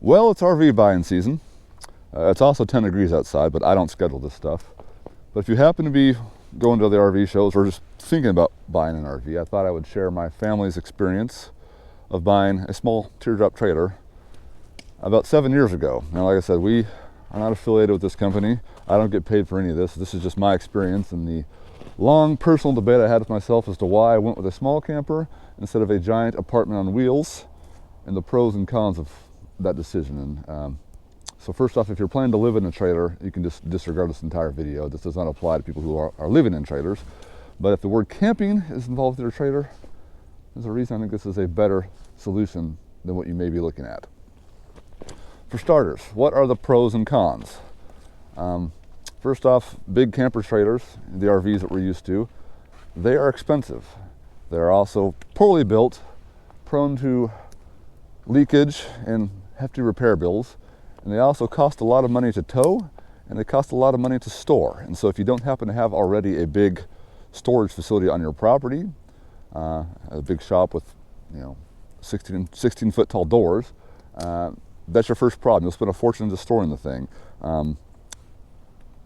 Well, it's RV buying season. It's also 10 degrees outside, but I don't schedule this stuff. But if you happen to be going to the RV shows or just thinking about buying an RV, I thought I would share my family's experience of buying a small teardrop trailer about 7 years ago. Now, like I said, we are not affiliated with this company. I don't get paid for any of this. This is just my experience and the long personal debate I had with myself as to why I went with a small camper instead of a giant apartment on wheels, and the pros and cons of that decision. And so first off, if you're planning to live in a trailer, you can just disregard this entire video. This does not apply to people who are living in trailers. But if the word camping is involved with your trailer, there's a reason I think this is a better solution than what you may be looking at. For starters, what are the pros and cons? First off, big camper trailers, the RVs that we're used to, they are expensive. They're also poorly built, prone to leakage and hefty repair bills, and they also cost a lot of money to tow, and they cost a lot of money to store. And so if you don't happen to have already a big storage facility on your property, a big shop with 16 foot tall doors, that's your first problem. You'll spend a fortune just storing the thing.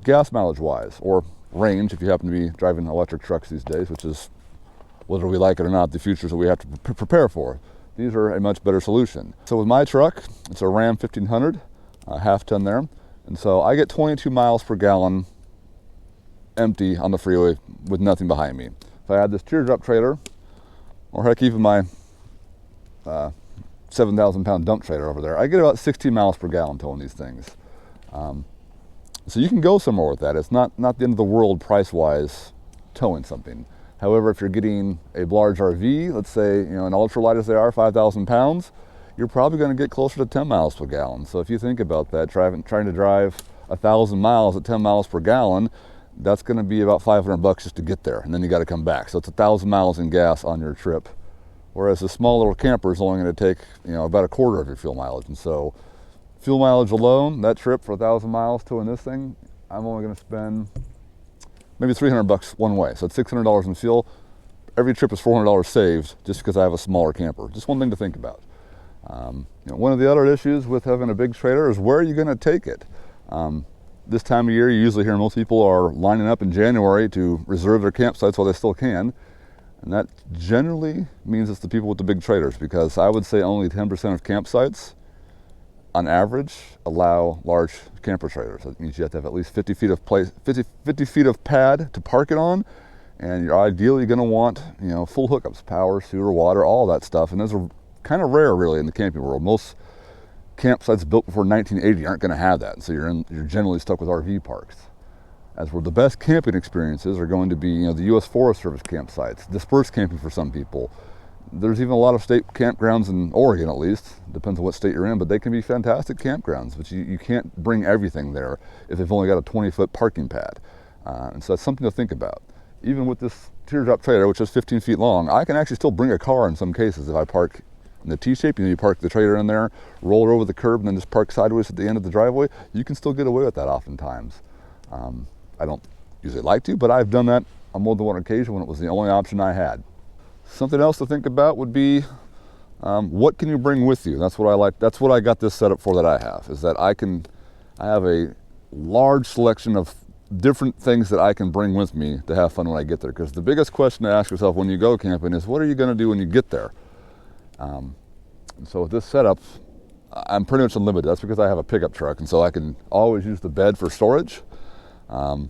Gas mileage wise, or range if you happen to be driving electric trucks these days, which is, whether we like it or not, the futures that we have to prepare for. These are a much better solution. So with my truck, it's a Ram 1500, half ton there. And so I get 22 miles per gallon empty on the freeway with nothing behind me. If I had this teardrop trailer, or heck, even my 7,000 pound dump trailer over there, I get about 16 miles per gallon towing these things. So you can go somewhere with that. It's not the end of the world price-wise towing something. However, if you're getting a large RV, let's say an ultralight as they are, 5,000 pounds, you're probably going to get closer to 10 miles per gallon. So if you think about that, trying to drive 1,000 miles at 10 miles per gallon, that's going to be about $500 just to get there, and then you got to come back. So it's 1,000 miles in gas on your trip. Whereas a small little camper is only going to take about a quarter of your fuel mileage. And so fuel mileage alone, that trip for 1,000 miles towing this thing, I'm only going to spend maybe $300 one way. So it's $600 in fuel. Every trip is $400 saved just because I have a smaller camper. Just one thing to think about. One of the other issues with having a big trailer is where are you going to take it? This time of year, you usually hear most people are lining up in January to reserve their campsites while they still can. And that generally means it's the people with the big trailers, because I would say only 10% of campsites on average allow large camper trailers. That means you have to have at least 50 feet of pad to park it on, and you're ideally going to want full hookups, power, sewer, water, all that stuff. And those are kind of rare really in the camping world. Most campsites built before 1980 aren't going to have that, so you're generally stuck with RV parks. As where the best camping experiences are going to be the U.S. Forest Service campsites, dispersed camping for some people. There's even a lot of state campgrounds in Oregon, at least, depends on what state you're in, but they can be fantastic campgrounds, but you can't bring everything there if they've only got a 20-foot parking pad. And so that's something to think about. Even with this teardrop trailer, which is 15 feet long, I can actually still bring a car in some cases if I park in the T-shape. You park the trailer in there, roll it over the curb, and then just park sideways at the end of the driveway. You can still get away with that oftentimes. I don't usually like to, but I've done that on more than one occasion when it was the only option I had. Something else to think about would be what can you bring with you? That's what I like. That's what I got this setup for that I have, is that I have a large selection of different things that I can bring with me to have fun when I get there. Because the biggest question to ask yourself when you go camping is, what are you going to do when you get there? So with this setup, I'm pretty much unlimited. That's because I have a pickup truck, and so I can always use the bed for storage. So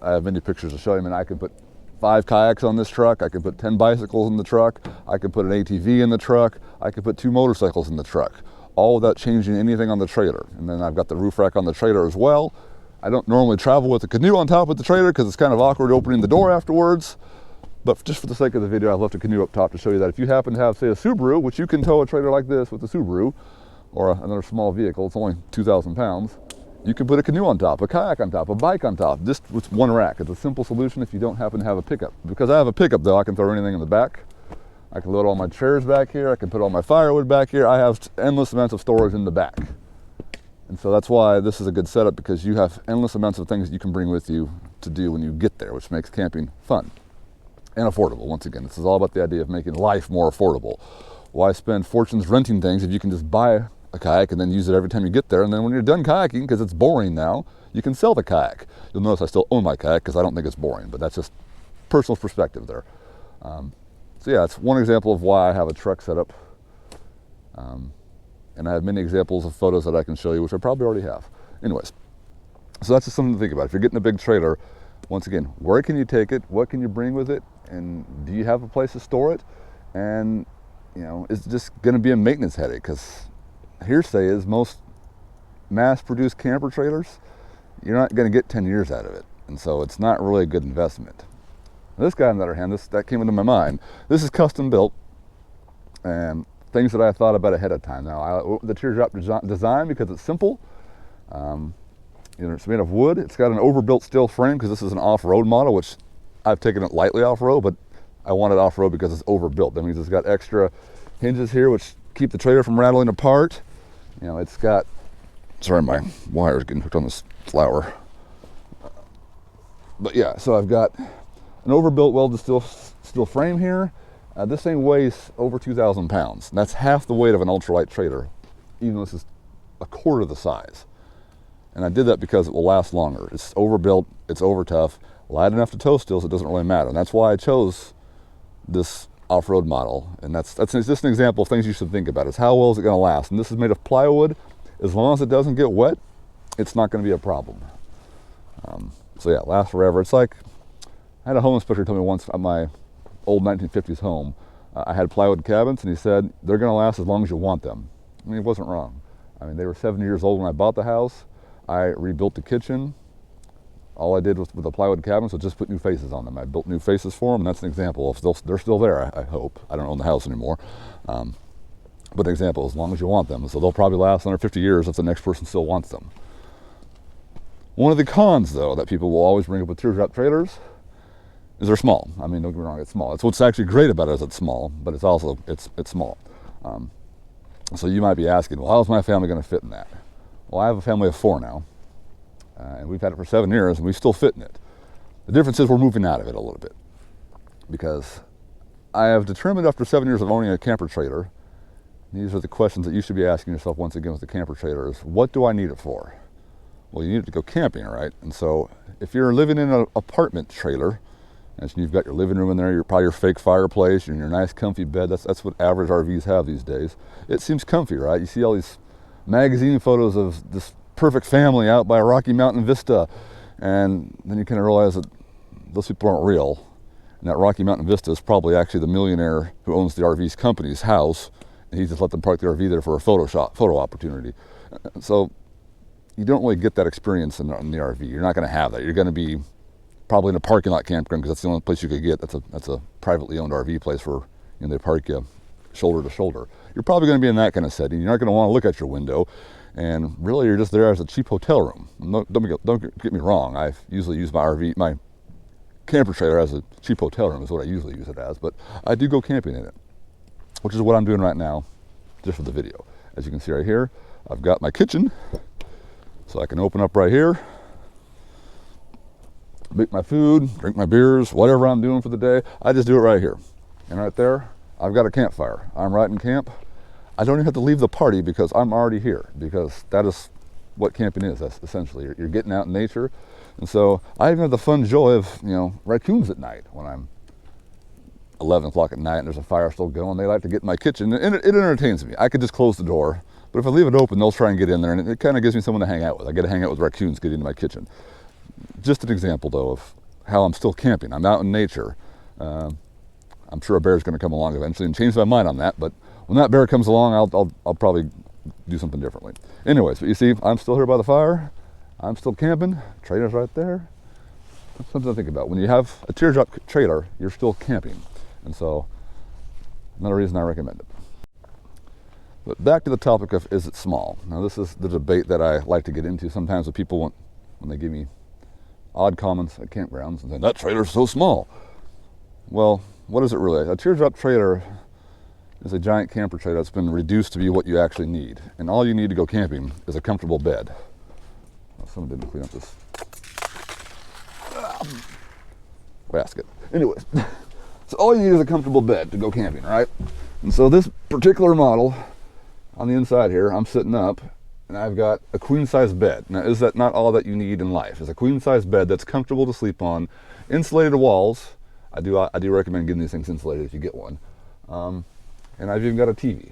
I have many pictures to show you. I mean, I can put 5 kayaks on this truck. I can put 10 bicycles in the truck. I can put an ATV in the truck. I can put 2 motorcycles in the truck, all without changing anything on the trailer. And then I've got the roof rack on the trailer as well. I don't normally travel with a canoe on top of the trailer because it's kind of awkward opening the door afterwards. But just for the sake of the video, I've left a canoe up top to show you that if you happen to have, say, a Subaru, which you can tow a trailer like this with a Subaru, or another small vehicle, it's only 2,000 pounds, you can put a canoe on top, a kayak on top, a bike on top, just with one rack. It's a simple solution if you don't happen to have a pickup. Because I have a pickup though, I can throw anything in the back. I can load all my chairs back here, I can put all my firewood back here. I have endless amounts of storage in the back. And so that's why this is a good setup, because you have endless amounts of things that you can bring with you to do when you get there, which makes camping fun and affordable. Once again, this is all about the idea of making life more affordable. Why spend fortunes renting things if you can just buy a kayak and then use it every time you get there. And then when you're done kayaking, because it's boring now, you can sell the kayak. You'll notice I still own my kayak because I don't think it's boring, but that's just personal perspective there. So yeah, it's one example of why I have a truck setup. And I have many examples of photos that I can show you, which I probably already have. Anyways, so that's just something to think about. If you're getting a big trailer, once again, where can you take it? What can you bring with it? And do you have a place to store it? And, you know, it's just going to be a maintenance headache, because hearsay is most mass-produced camper trailers, you're not going to get 10 years out of it. And so it's not really a good investment. This guy, on the other hand, that came into my mind. This is custom built, and things that I thought about ahead of time. Now, the teardrop design, because it's simple. You know, it's made of wood. It's got an overbuilt steel frame because this is an off-road model, which I've taken it lightly off-road, but I want it off-road because it's overbuilt. That means it's got extra hinges here, which keep the trailer from rattling apart. You know, it's got, sorry, my wire's getting hooked on this flower. But yeah, so I've got an overbuilt welded steel frame here. This thing weighs over 2,000 pounds. And that's half the weight of an ultralight trailer, even though this is a quarter the size. And I did that because it will last longer. It's overbuilt, it's over tough, light enough to tow still, so it doesn't really matter. And that's why I chose this off-road model. And that's just an example of things you should think about. Is how well is it going to last? And this is made of plywood. As long as it doesn't get wet, it's not going to be a problem. So yeah, it lasts forever. It's like, I had a home inspector tell me once at my old 1950s home, I had plywood cabins, and he said, they're going to last as long as you want them. I mean, he wasn't wrong. I mean, they were 70 years old when I bought the house. I rebuilt the kitchen. All I did with the plywood cabins was just put new faces on them. I built new faces for them, and that's an example of, they're still there, I hope. I don't own the house anymore. But an example, as long as you want them. So they'll probably last another 50 years if the next person still wants them. One of the cons, though, that people will always bring up with teardrop trailers is they're small. I mean, don't get me wrong, it's small. It's what's actually great about it is it's small, but it's also, it's small. So you might be asking, well, how's my family going to fit in that? Well, I have a family of 4 now, and we've had it for 7 years, and we still fit in it. The difference is we're moving out of it a little bit, because I have determined after 7 years of owning a camper trailer, these are the questions that you should be asking yourself once again with the camper trailer, is what do I need it for? Well, you need it to go camping, right? And so if you're living in an apartment trailer, and so you've got your living room in there, probably your fake fireplace, and your nice comfy bed, that's what average RVs have these days. It seems comfy, right? You see all these magazine photos of this perfect family out by a Rocky Mountain vista, and then you kind of realize that those people aren't real, and that Rocky Mountain vista is probably actually the millionaire who owns the RV's company's house, and he just let them park the RV there for a photo opportunity. So you don't really get that experience in the RV. You're not going to have that. You're going to be probably in a parking lot campground, because that's the only place you could get. That's a privately owned RV place where, you know, they park you shoulder to shoulder. You're probably going to be in that kind of setting. You're not going to want to look at your window, and really you're just there as a cheap hotel room. Don't get me wrong. I usually use my camper trailer as a cheap hotel room is what I usually use it as, but I do go camping in it, which is what I'm doing right now, just for the video. As you can see right here, I've got my kitchen, so I can open up right here, make my food, drink my beers, whatever I'm doing for the day. I just do it right here. And right there, I've got a campfire. I'm right in camp. I don't even have to leave the party because I'm already here, because that is what camping is. That's essentially, you're getting out in nature. And so I even have the fun joy of, you know, raccoons at night when I'm 11 o'clock at night and there's a fire still going. They like to get in my kitchen, and it entertains me. I could just close the door, but if I leave it open, they'll try and get in there, and it kind of gives me someone to hang out with. I get to hang out with raccoons getting into my kitchen. Just an example, though, of how I'm still camping. I'm out in nature. I'm sure a bear's going to come along eventually and change my mind on that, but when that bear comes along, I'll probably do something differently. Anyways, but you see, I'm still here by the fire. I'm still camping. Trailer's right there. That's something to think about. When you have a teardrop trailer, you're still camping. And so, another reason I recommend it. But back to the topic of, is it small? Now, this is the debate that I like to get into sometimes with people when they give me odd comments at campgrounds and say, that trailer's so small. Well, what is it really? A teardrop trailer is a giant camper trailer that's been reduced to be what you actually need. And all you need to go camping is a comfortable bed. Well, someone didn't clean up this basket. Anyways, so all you need is a comfortable bed to go camping, right? And so this particular model on the inside here, I'm sitting up, and I've got a queen-size bed. Now, is that not all that you need in life? Is a queen-size bed that's comfortable to sleep on, insulated walls. I do recommend getting these things insulated if you get one. And I've even got a TV.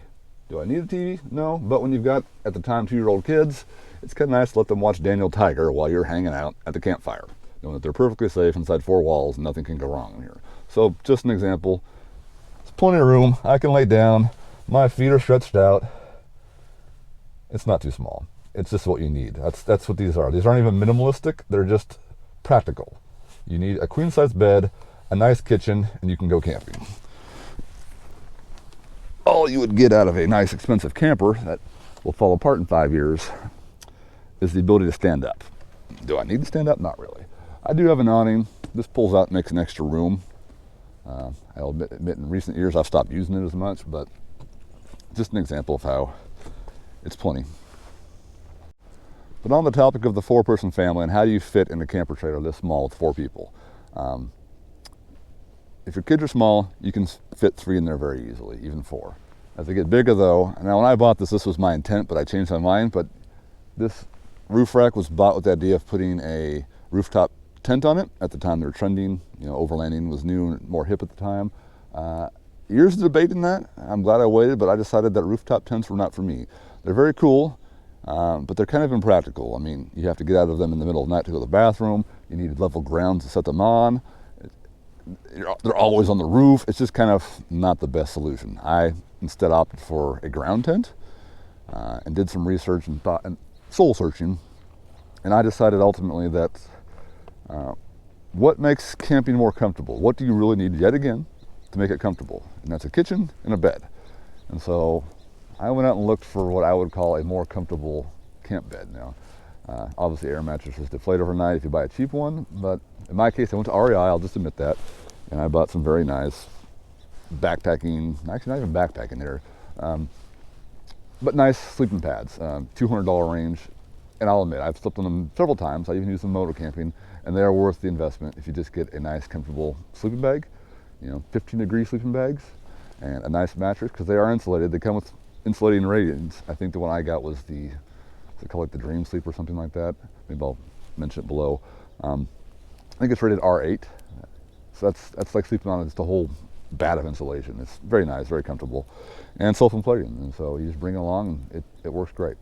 Do I need a TV? No, but when you've got, at the time, 2-year-old kids, it's kind of nice to let them watch Daniel Tiger while you're hanging out at the campfire, knowing that they're perfectly safe inside 4 walls and nothing can go wrong in here. So, just an example. There's plenty of room. I can lay down. My feet are stretched out. It's not too small. It's just what you need. That's what these are. These aren't even minimalistic. They're just practical. You need a queen-size bed, a nice kitchen, and you can go camping. All you would get out of a nice, expensive camper that will fall apart in 5 years is the ability to stand up. Do I need to stand up? Not really. I do have an awning. This pulls out and makes an extra room. I'll admit in recent years I've stopped using it as much, but just an example of how it's plenty. But on the topic of the 4-person family and how do you fit in a camper trailer this small with 4 people, if your kids are small, you can fit 3 in there very easily, even 4. As they get bigger though, now when I bought this was my intent, but I changed my mind, but this roof rack was bought with the idea of putting a rooftop tent on it. At the time they were trending, overlanding was new and more hip at the time. Years of debating that. I'm glad I waited, but I decided that rooftop tents were not for me. They're very cool, but they're kind of impractical. I mean, you have to get out of them in the middle of the night to go to the bathroom. You need level ground to set them on. They're always on the roof. It's just kind of not the best solution. I instead opted for a ground tent and did some research and thought and soul searching, and I decided ultimately that what makes camping more comfortable? What do you really need yet again to make it comfortable? And that's a kitchen and a bed. And so I went out and looked for what I would call a more comfortable camp bed. Now, obviously air mattresses deflate overnight if you buy a cheap one, but in my case I went to REI, I'll just admit that, and I bought some very nice backpacking, actually not even backpacking there, but nice sleeping pads, $200 range, and I'll admit I've slept on them several times. I even use them motor camping, and they are worth the investment if you just get a nice comfortable sleeping bag, 15-degree sleeping bags, and a nice mattress, because they are insulated. They come with insulating ratings. I think the one I got was they call it the Dream Sleep or something like that. Maybe I'll mention it below. I think it's rated R8. So that's like sleeping on just a whole bat of insulation. It's very nice, very comfortable, and self-inflating. And so you just bring it along, and it works great.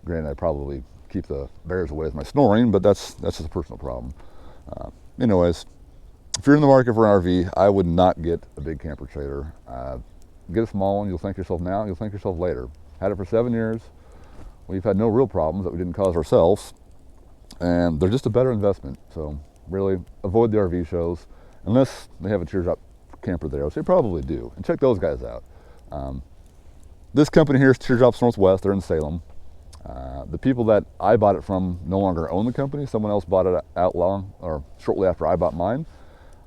Granted, I probably keep the bears away with my snoring, but that's just a personal problem. Anyways, if you're in the market for an RV, I would not get a big camper trailer. Get a small one. You'll thank yourself now. You'll thank yourself later. Had it for 7 years. We've had no real problems that we didn't cause ourselves, and they're just a better investment. So really avoid the RV shows unless they have a teardrop camper there, which they probably do, and check those guys out. This company here is Teardrops Northwest. They're in Salem. The people that I bought it from no longer own the company. Someone else bought it out shortly after I bought mine.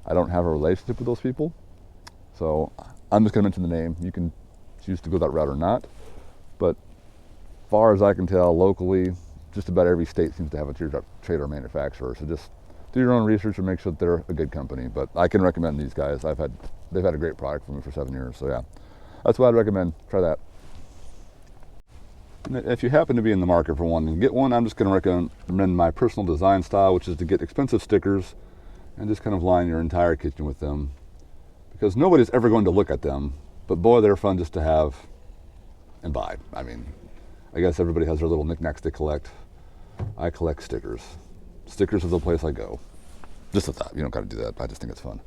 I don't have a relationship with those people, so I'm just going to mention the name. You can choose to go that route or not, but as far as I can tell, locally, just about every state seems to have a teardrop trailer manufacturer. So just do your own research and make sure that they're a good company. But I can recommend these guys. They've had a great product for me for 7 years. So yeah, that's what I'd recommend. Try that. If you happen to be in the market for one and get one, I'm just going to recommend my personal design style, which is to get expensive stickers and just kind of line your entire kitchen with them, because nobody's ever going to look at them, but boy, they're fun just to have and buy. I mean, I guess everybody has their little knickknacks they collect. I collect stickers. Stickers is the place I go. Just a thought. You don't got to do that. I just think it's fun.